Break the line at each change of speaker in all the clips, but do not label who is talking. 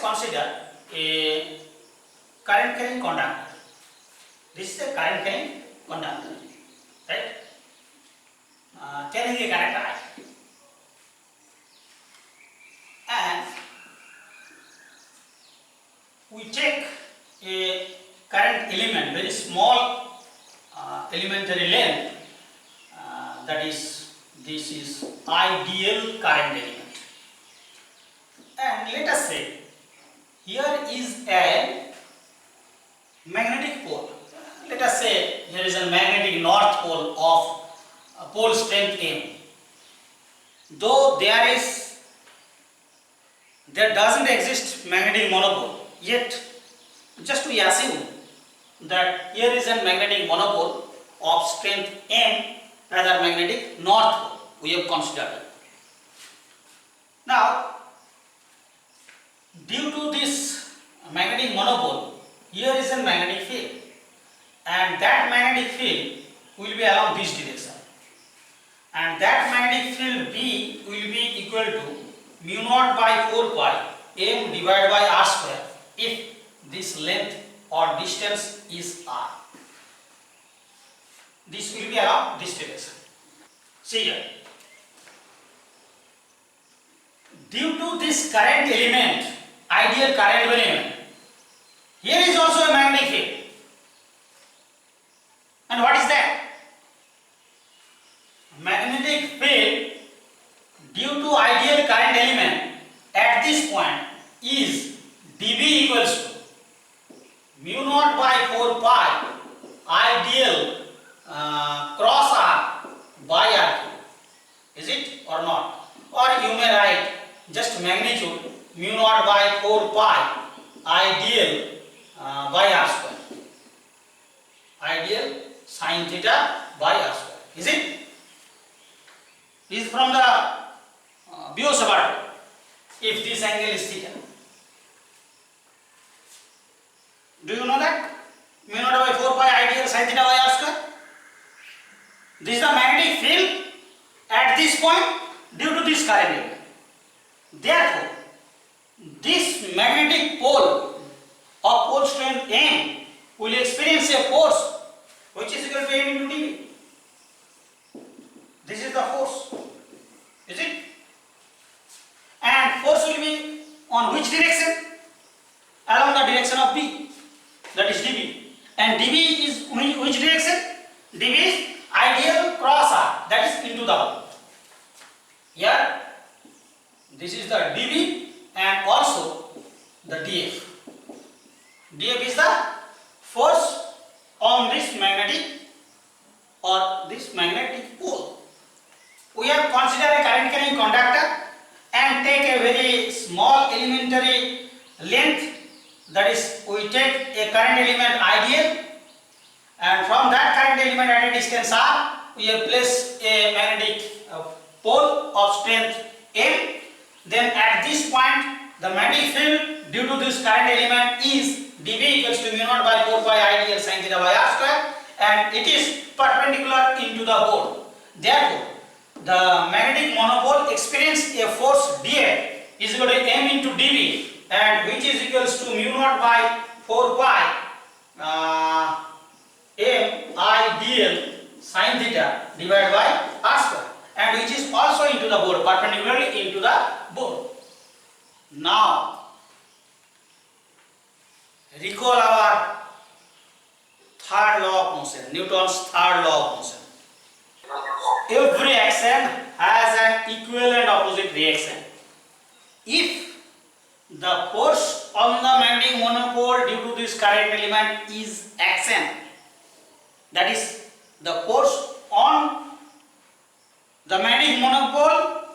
consider a current carrying conductor. This is a current carrying conductor, right? Carrying a current I. And we take a current element, very small elementary length, that is, this is ideal current element. And let us say, here is a magnetic pole. Let us say here is a magnetic north pole of pole strength M. Though there doesn't exist magnetic monopole, yet just we assume that here is a magnetic monopole of strength M as a magnetic north pole. We have considered it. Now, due to this magnetic monopole, here is a magnetic field, and that magnetic field will be along this direction, and that magnetic field B will be equal to mu naught by 4 pi M divided by R square if this length or distance is R. This will be along this direction. See here. Due to this current element, ideal current element, here is also a magnetic field. And what is that? Magnetic field due to ideal current element at this point is dB equals to mu naught by 4 pi ideal cross R by R cube. Is it or not? Or you may write just magnitude mu naught by 4 pi ideal by R square. Ideal sin theta by R square. Is it? This is from the Savart. If this angle is theta. Do you know that? Mu naught by 4 pi ideal sin theta by R square. This is the magnetic field at this point due to this current element. Therefore, this magnetic pole of pole strength M will experience a force which is equal to M into dV. This is the force. Is it? And force will be on which direction? Along the direction of B, that is dB. And dB is which direction? dB is ideal cross R, that is into the hole. Here, this is the dB and also the dF. dF is the force on this magnetic or this magnetic pole. We have considered a current carrying conductor and take a very small elementary length, that is, we take a current element ideal, and from that current element at a distance R, we have placed a magnetic pole of strength M. Then at this point, the magnetic field due to this current element is dB equals to mu naught by 4 pi ideal sin theta by R square, and it is perpendicular into the pole. Therefore, the magnetic monopole experiences a force dF is equal to M into dB, and which is equals to mu naught by 4 pi M ideal sin theta divided by R square, and which is also into the board, perpendicularly into the board. Now, recall our third law of motion, Newton's third law of motion. Every action has an equal and opposite reaction. If the force on the magnetic monopole due to this current element is action, that is, the force on the magnetic monopole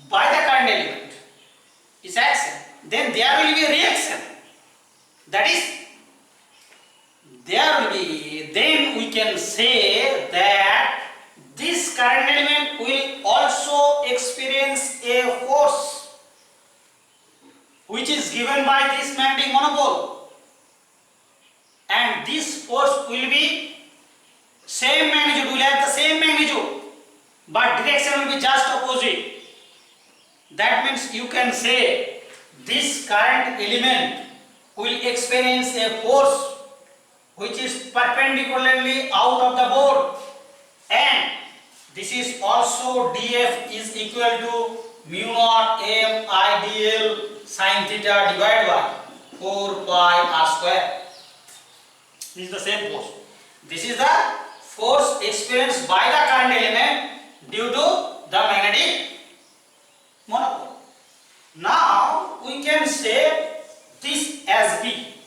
by the current element is action, then there will be a reaction. That is, then we can say that this current element will also experience a force which is given by this magnetic monopole, and this force will be same magnitude, will have the same magnitude, but direction will be just opposite. That means you can say this current element will experience a force which is perpendicularly out of the board, and this is also dF is equal to mu naught m I dl sin theta divided by 4 pi r square. This is the same force. This is the force experienced by the current element due to the magnetic monopole. Now we can say this as B.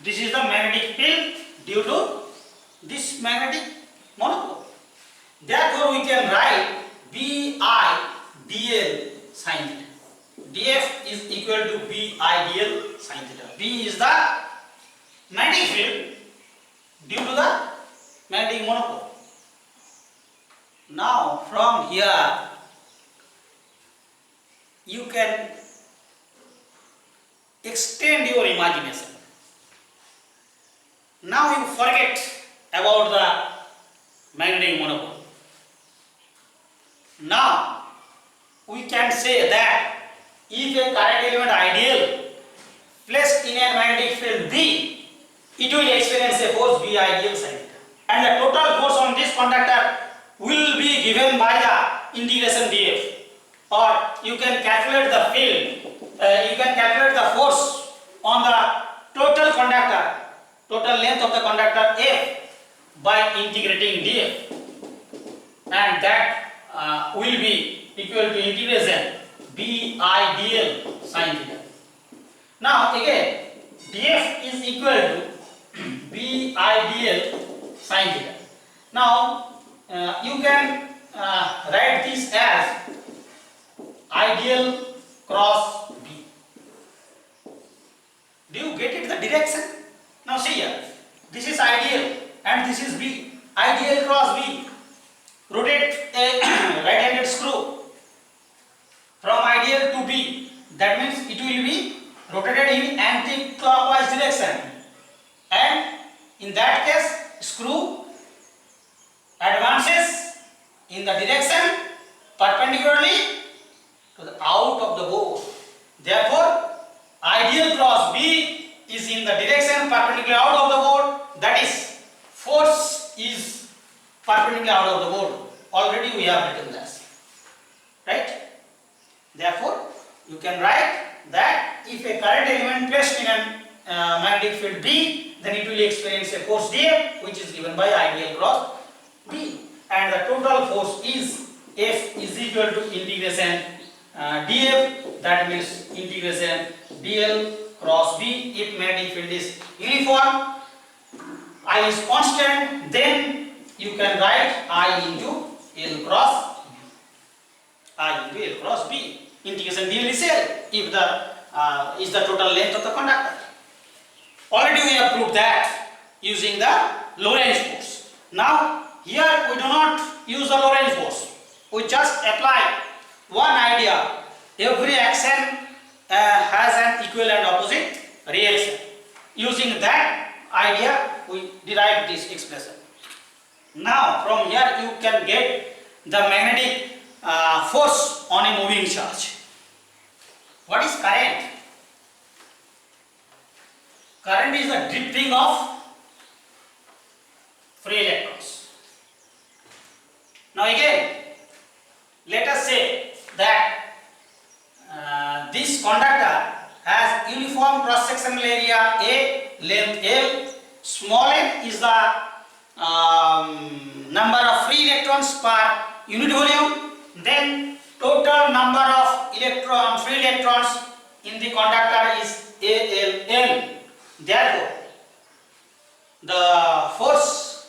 This is the magnetic field due to this magnetic monopole. Therefore we can write Bi dl sin theta. dF is equal to Bi dl sin theta. B is the magnetic field due to the magnetic monopole. Now from here you can extend your imagination. Now you forget about the magnetic monopole. Now we can say that if a current element ideal placed in a magnetic field B, it will experience a force B ideal sin theta, and the total force on this conductor will be given by the integration dF. Or you can calculate the field, you can calculate the force on the total conductor, total length of the conductor F by integrating dF, and that will be equal to integration Bi dl sin theta. Now again dF is equal to Bi dl sin theta. Now you can write this as ideal cross B. Do you get it, the direction? Now see here, this is ideal and this is B. Ideal cross B. Rotate a right-handed screw from ideal to B. That means it will be rotated in anti-clockwise direction, and in that case screw advances in the direction perpendicularly to the out of the board. Therefore, ideal cross B is in the direction perpendicular out of the board, that is, force is perpendicular out of the board. Already we have written this, right? Therefore, you can write that if a current element placed in a magnetic field B, then it will experience a force dF, which is given by ideal cross B, and the total force is F is equal to integration dF, that means integration dl cross B. If magnetic field is uniform, I is constant, then you can write I into L cross B. I into L cross B. Integration dl is L if the is the total length of the conductor. Already we have proved that using the Lorentz force. Now here we do not use the Lorentz force. We just apply one idea. Every action has an equal and opposite reaction. Using that idea we derive this expression. Now from here you can get the magnetic force on a moving charge. What is current? Current is the drifting of free electrons. Now again, let us say that this conductor has uniform cross-sectional area A, length L. Small n is the number of free electrons per unit volume. Then total number of free electrons in the conductor is ALN. Therefore, the force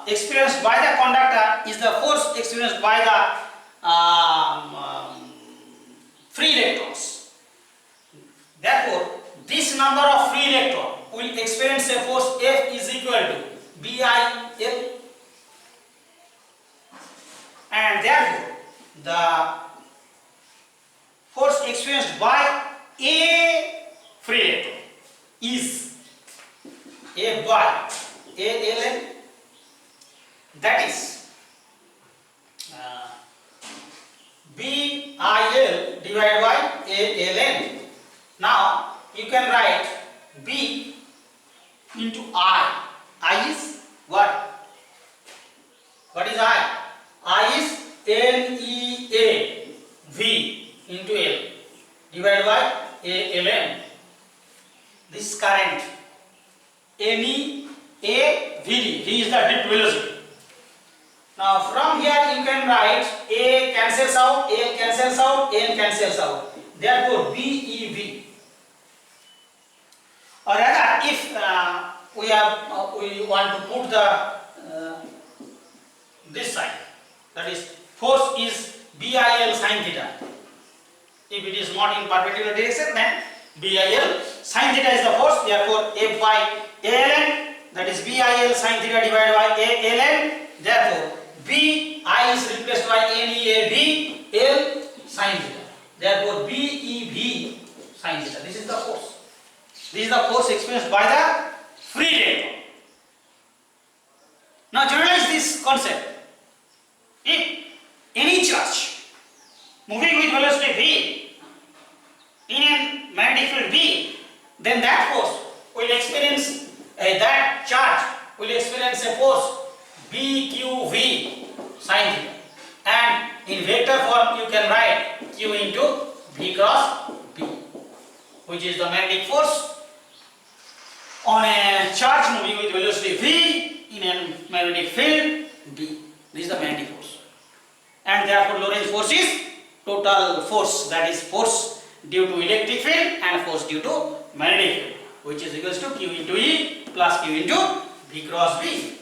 experienced by the conductor is the force experienced by the free electrons. Therefore, this number of free electrons will experience a force F is equal to BIL, and therefore the force experienced by a free electron is A by ALN, that is BIL divided by A ln. Now you can write B into I. I is what? What is I? I is NEA V into L divided by A ln. This current NEA VD. V is the drift velocity. Now from here you can write A cancels out, L cancels out, N cancels out. Therefore BEV. Or rather, if we want to put the this side, that is force is BIL sin theta. If it is not in perpendicular direction, then BIL sin theta is the force. Therefore F by ALN, that is BIL sin theta divided by ALN. Therefore BI is replaced by NEAV L sin theta. Therefore BEV sin theta. This is the force. This is the force experienced by the free electron. Now generalize this concept. If any charge moving with velocity v in a magnetic field B, then that force will experience that charge will experience a force BQV sin theta, and in vector form you can write Q into V cross B, which is the magnetic force on a charge moving with velocity v in a magnetic field B. This is the magnetic force, and therefore Lorentz force is total force, that is force due to electric field and force due to magnetic field, which is equals to Q into E plus Q into V cross B.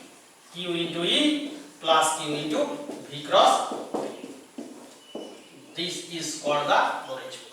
Q into E plus Q into V cross B. This is called the Lorentz force.